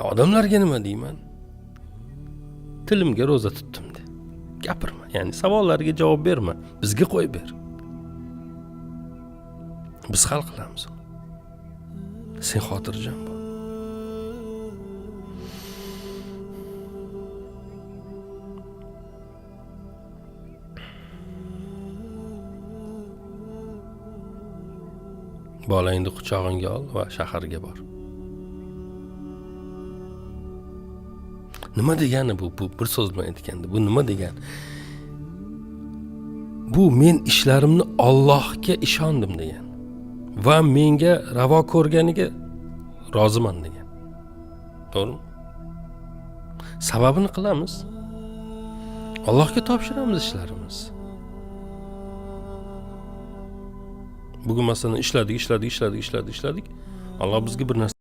Odamlarga nima deyman? Tilimga roza tutdim de. Gapirma, ya'ni savollarga javob berma, bizga qo'yib ber. Biz hal qilamiz. Sen xotirjam bo'l. Bolangni quchog'ingga ol va shaharga bor. Nima degani bu? Bu bir so'z bilan aytganda bu nima degani? Bu men ishlarimni Allohga ishondim degan va menga ravo ko'rganiga roziman degan. To'g'rimi? Sababini qilamiz. Allohga topshiramiz ishlarimiz. Bugun masalan ishladik. Alloh bizga bir narsa